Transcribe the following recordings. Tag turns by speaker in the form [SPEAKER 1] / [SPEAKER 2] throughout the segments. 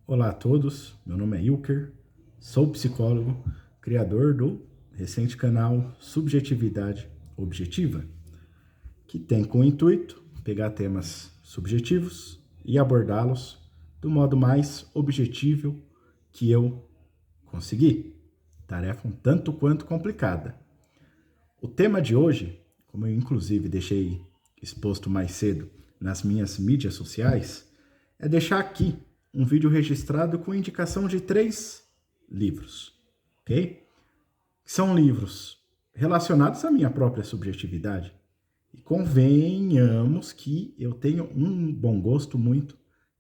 [SPEAKER 1] Olá a todos, meu nome é Ilker, sou psicólogo, criador do recente canal Subjetividade Objetiva, que tem como intuito pegar temas subjetivos e abordá-los do modo mais objetivo que eu consegui. Tarefa um tanto quanto complicada. O tema de hoje, como eu inclusive deixei exposto mais cedo nas minhas mídias sociais, é deixar aqui um vídeo registrado com indicação de 3 livros, ok? São livros relacionados à minha própria subjetividade. E convenhamos que eu tenho um bom gosto muito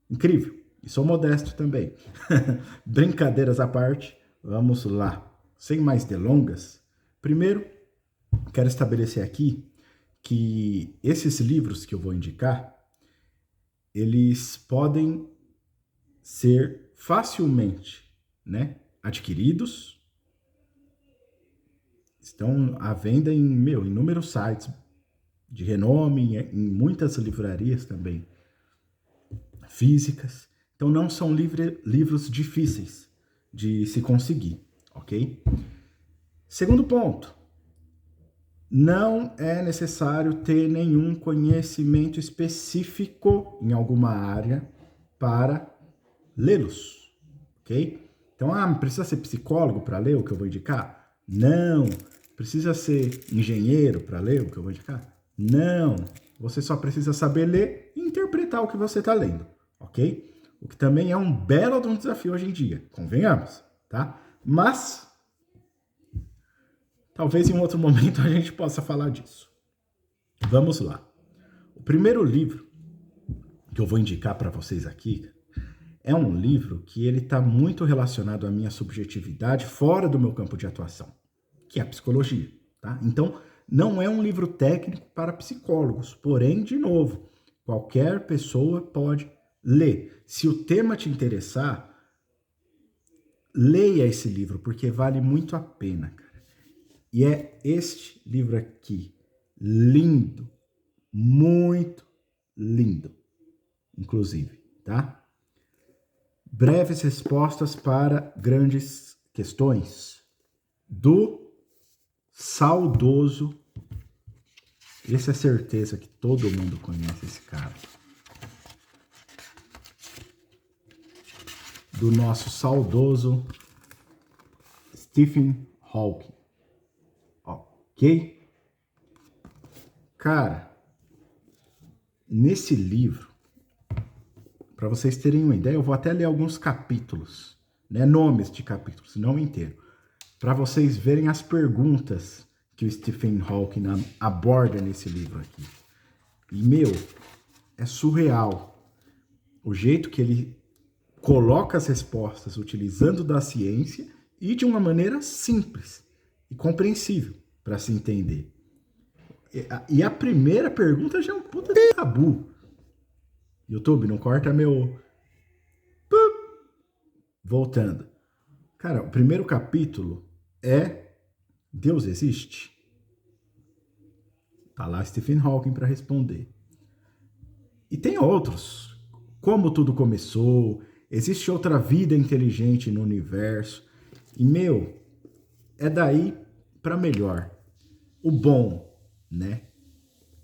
[SPEAKER 1] incrível. E sou modesto também. Brincadeiras à parte, vamos lá. Sem mais delongas, primeiro, quero estabelecer aqui que esses livros que eu vou indicar, eles podem ser facilmente, adquiridos. Estão à venda em inúmeros sites de renome, em muitas livrarias também físicas. Então não são livros difíceis de se conseguir, ok? Segundo ponto, não é necessário ter nenhum conhecimento específico em alguma área para lê-los, ok? Então, precisa ser psicólogo para ler o que eu vou indicar? Não. Precisa ser engenheiro para ler o que eu vou indicar? Não. Você só precisa saber ler e interpretar o que você está lendo, ok? O que também é um belo de um desafio hoje em dia, convenhamos, tá? Mas talvez em um outro momento a gente possa falar disso. Vamos lá. O primeiro livro que eu vou indicar para vocês aqui é um livro que ele está muito relacionado à minha subjetividade fora do meu campo de atuação, que é a psicologia, tá? Então, não é um livro técnico para psicólogos, porém, de novo, qualquer pessoa pode ler. Se o tema te interessar, leia esse livro, porque vale muito a pena, cara. E é este livro aqui, lindo, muito lindo, inclusive, tá? Breves respostas para grandes questões, do saudoso, esse é certeza que todo mundo conhece esse cara, do nosso saudoso Stephen Hawking, ok? Cara, nesse livro, para vocês terem uma ideia, eu vou até ler alguns capítulos, nomes de capítulos, não inteiro, para vocês verem as perguntas que o Stephen Hawking aborda nesse livro aqui. E, é surreal o jeito que ele coloca as respostas utilizando da ciência e de uma maneira simples e compreensível para se entender. E a primeira pergunta já é um puta de tabu. YouTube, não corta meu... Voltando. Cara, o primeiro capítulo é Deus existe? Tá lá Stephen Hawking para responder. E tem outros. Como tudo começou? Existe outra vida inteligente no universo? E, é daí para melhor. O bom,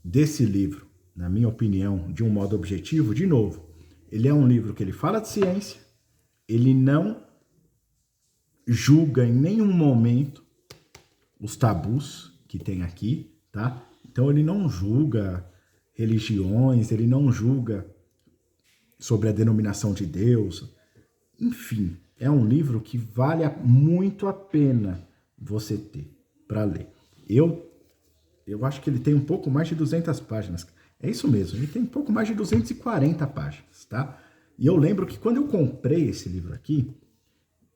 [SPEAKER 1] desse livro, na minha opinião, de um modo objetivo, de novo, ele é um livro que ele fala de ciência, ele não julga em nenhum momento os tabus que tem aqui, tá? Então ele não julga religiões, ele não julga sobre a denominação de Deus. Enfim, é um livro que vale muito a pena você ter para ler. Eu acho que ele tem um pouco mais de 200 páginas. É isso mesmo, ele tem um pouco mais de 240 páginas, tá? E eu lembro que quando eu comprei esse livro aqui,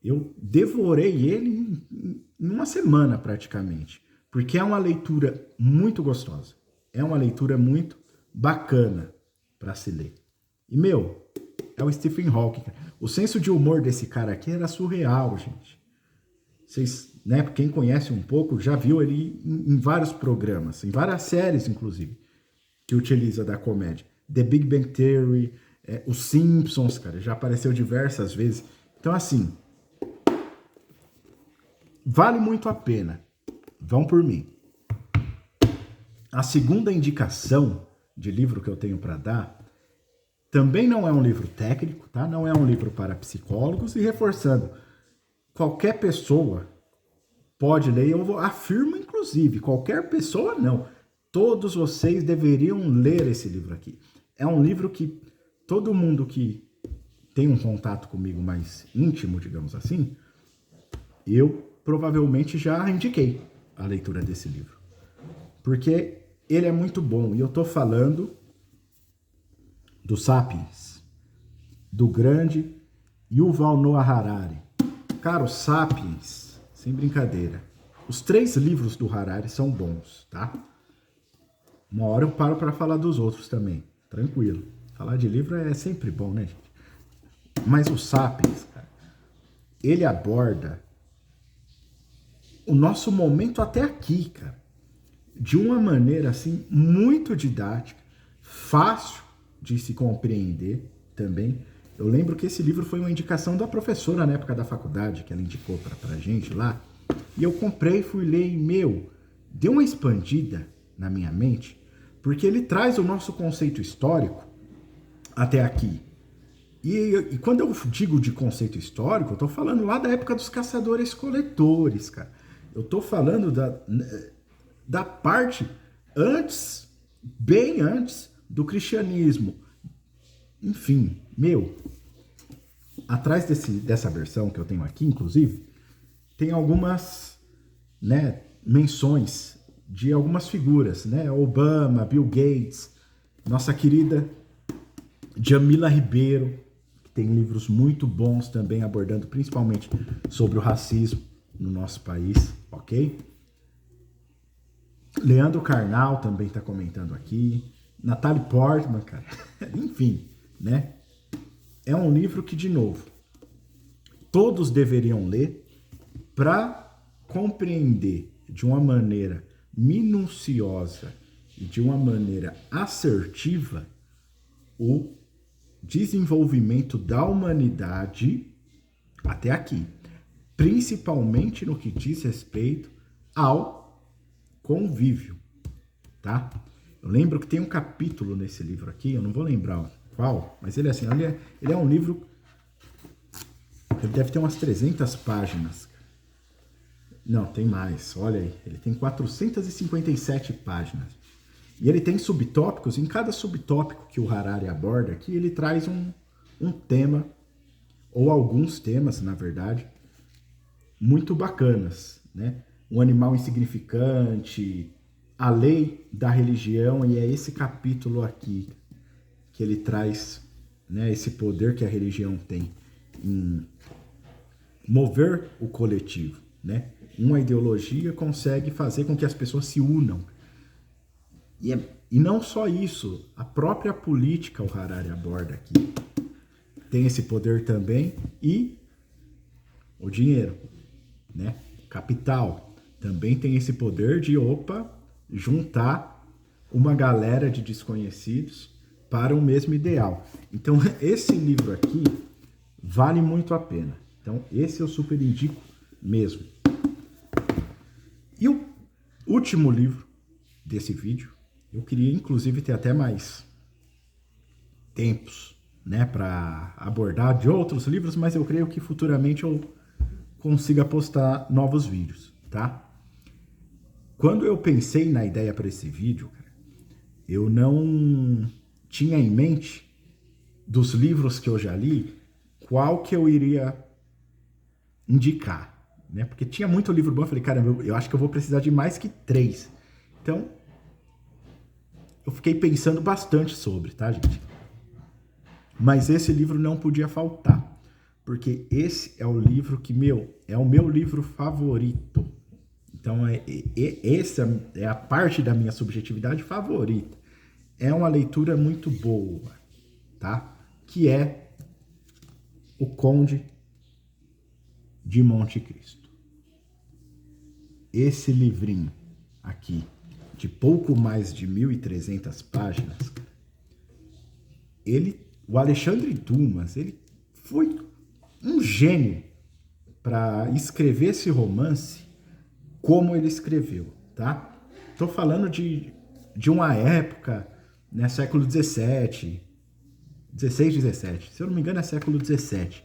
[SPEAKER 1] eu devorei ele em uma semana praticamente, porque é uma leitura muito gostosa, é uma leitura muito bacana para se ler. E, é o Stephen Hawking. O senso de humor desse cara aqui era surreal, gente. Vocês, quem conhece um pouco, já viu ele em vários programas, em várias séries, inclusive, que utiliza da comédia. The Big Bang Theory, Os Simpsons, cara, já apareceu diversas vezes. Então, assim, vale muito a pena. Vão por mim. A segunda indicação de livro que eu tenho para dar também não é um livro técnico, tá? Não é um livro para psicólogos. E reforçando, qualquer pessoa pode ler. Eu afirmo, inclusive, qualquer pessoa não. Todos vocês deveriam ler esse livro aqui. É um livro que todo mundo que tem um contato comigo mais íntimo, digamos assim, eu provavelmente já indiquei a leitura desse livro. Porque ele é muito bom. E eu tô falando do Sapiens, do grande Yuval Noah Harari. Cara, o Sapiens, sem brincadeira, os 3 livros do Harari são bons, tá? Uma hora eu paro para falar dos outros também, tranquilo. Falar de livro é sempre bom, né, gente? Mas o Sapiens, cara, ele aborda o nosso momento até aqui, cara, de uma maneira, assim, muito didática, fácil de se compreender também. Eu lembro que esse livro foi uma indicação da professora na época da faculdade, que ela indicou pra gente lá. E eu comprei, fui ler e, deu uma expandida na minha mente, porque ele traz o nosso conceito histórico até aqui. E quando eu digo de conceito histórico, eu tô falando lá da época dos caçadores-coletores, cara. Eu tô falando da parte antes, bem antes do cristianismo. Enfim, atrás dessa versão que eu tenho aqui, inclusive, tem algumas, né, menções de algumas figuras, né? Obama, Bill Gates, nossa querida Jamila Ribeiro, que tem livros muito bons também abordando principalmente sobre o racismo no nosso país, ok? Leandro Carnal também está comentando aqui. Natalie Portman, cara. Enfim, né? É um livro que, de novo, todos deveriam ler para compreender de uma maneira minuciosa e de uma maneira assertiva o desenvolvimento da humanidade até aqui, principalmente no que diz respeito ao convívio, tá? Eu lembro que tem um capítulo nesse livro aqui, eu não vou lembrar qual, mas ele é assim, ele é um livro, ele deve ter umas 300 páginas. Não, tem mais, olha aí, ele tem 457 páginas. E ele tem subtópicos, em cada subtópico que o Harari aborda aqui, ele traz um tema, ou alguns temas, na verdade, muito bacanas, né? Um animal insignificante, a lei da religião, e é esse capítulo aqui que ele traz, né, esse poder que a religião tem em mover o coletivo, né? Uma ideologia consegue fazer com que as pessoas se unam. E não só isso, a própria política o Harari aborda aqui. Tem esse poder também, e o dinheiro, né? Capital também tem esse poder de, juntar uma galera de desconhecidos para o mesmo ideal. Então, esse livro aqui vale muito a pena. Então, esse eu super indico mesmo. E o último livro desse vídeo, eu queria inclusive ter até mais tempos, né, para abordar de outros livros, mas eu creio que futuramente eu consiga postar novos vídeos, tá? Quando eu pensei na ideia para esse vídeo, cara, eu não tinha em mente, dos livros que eu já li, qual que eu iria indicar, né? Porque tinha muito livro bom, eu falei, cara, eu acho que eu vou precisar de mais que 3. Então, eu fiquei pensando bastante sobre, tá, gente? Mas esse livro não podia faltar, porque esse é o livro que, é o meu livro favorito. Então, essa é a parte da minha subjetividade favorita. É uma leitura muito boa, tá? Que é O Conde de Monte Cristo. Esse livrinho aqui, de pouco mais de 1.300 páginas, ele o Alexandre Dumas, ele foi um gênio para escrever esse romance como ele escreveu, tá? Estou falando de uma época, né, século XVII, 16, 17. Se eu não me engano, é século XVII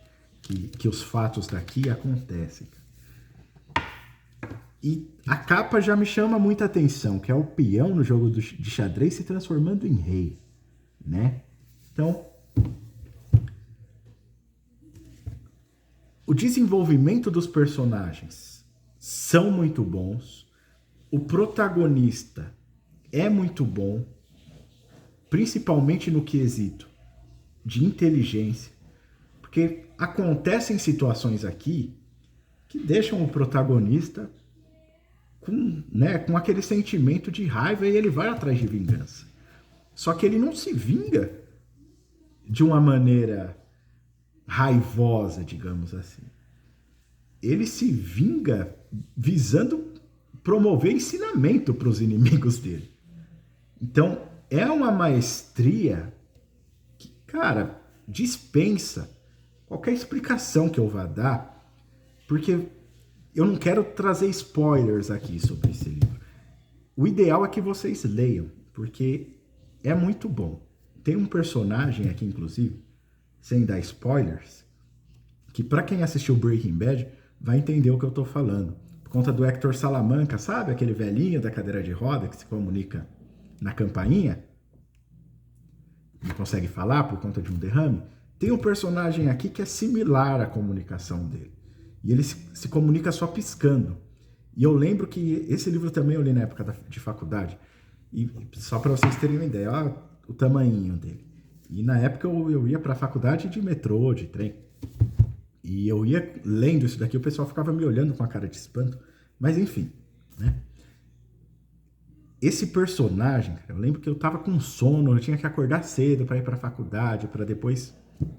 [SPEAKER 1] que os fatos daqui acontecem. E a capa já me chama muita atenção, que é o peão no jogo de xadrez se transformando em rei, né? Então, o desenvolvimento dos personagens são muito bons, o protagonista é muito bom, principalmente no quesito de inteligência, porque acontecem situações aqui que deixam o protagonista com aquele sentimento de raiva e ele vai atrás de vingança. Só que ele não se vinga de uma maneira raivosa, digamos assim. Ele se vinga visando promover ensinamento para os inimigos dele. Então, é uma maestria que, cara, dispensa qualquer explicação que eu vá dar, porque eu não quero trazer spoilers aqui sobre esse livro. O ideal é que vocês leiam, porque é muito bom. Tem um personagem aqui, inclusive, sem dar spoilers, que para quem assistiu Breaking Bad vai entender o que eu estou falando. Por conta do Hector Salamanca, sabe? Aquele velhinho da cadeira de roda que se comunica na campainha, não consegue falar por conta de um derrame. Tem um personagem aqui que é similar à comunicação dele. E ele se comunica só piscando. E eu lembro que esse livro também eu li na época de faculdade. E só para vocês terem uma ideia, olha o tamanhinho dele. E na época eu ia para a faculdade de metrô, de trem. E eu ia lendo isso daqui, o pessoal ficava me olhando com a cara de espanto. Mas enfim, né? Esse personagem, eu lembro que eu tava com sono, eu tinha que acordar cedo para ir para a faculdade, para depois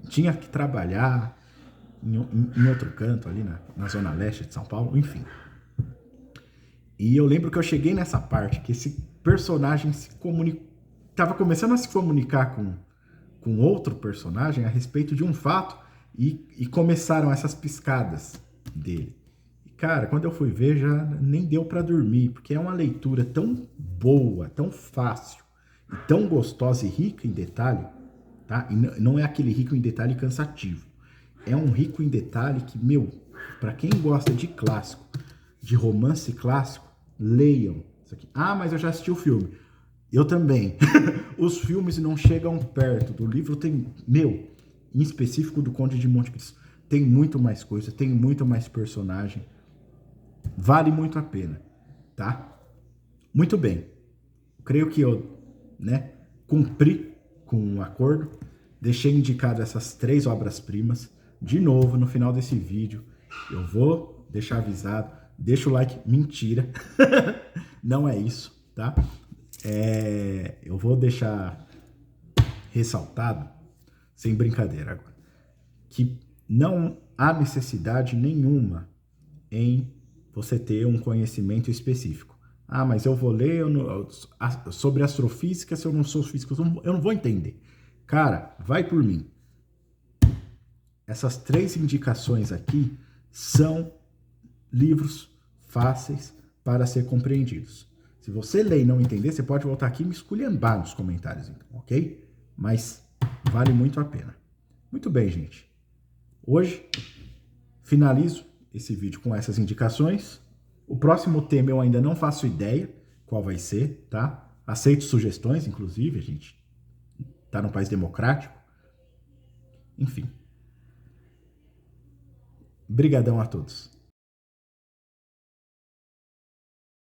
[SPEAKER 1] tinha que trabalhar em outro canto, ali na zona leste de São Paulo, enfim. E eu lembro que eu cheguei nessa parte, que esse personagem tava começando a se comunicar com outro personagem a respeito de um fato, e começaram essas piscadas dele. E, cara, quando eu fui ver, já nem deu para dormir, porque é uma leitura tão boa, tão fácil, e tão gostosa e rica em detalhe, tá? E não é aquele rico em detalhe cansativo. É um rico em detalhe que, para quem gosta de clássico, de romance clássico, leiam isso aqui. Ah, mas eu já assisti o filme. Eu também. Os filmes não chegam perto do livro. Tem, em específico do Conde de Monte Cristo, tem muito mais coisa, tem muito mais personagem. Vale muito a pena, tá? Muito bem. Creio que eu, cumpri com o acordo. Deixei indicado essas 3 obras-primas. De novo, no final desse vídeo, eu vou deixar avisado. Deixa o like. Mentira. Não é isso, tá? Eu vou deixar ressaltado, sem brincadeira agora, que não há necessidade nenhuma em você ter um conhecimento específico. Ah, mas eu vou ler sobre astrofísica, se eu não sou físico, eu não vou entender. Cara, vai por mim. Essas 3 indicações aqui são livros fáceis para ser compreendidos. Se você ler e não entender, você pode voltar aqui e me esculhambar nos comentários, então, ok? Mas vale muito a pena. Muito bem, gente. Hoje, finalizo esse vídeo com essas indicações. O próximo tema eu ainda não faço ideia qual vai ser, tá? Aceito sugestões, inclusive, a gente tá num país democrático. Enfim. Brigadão a todos.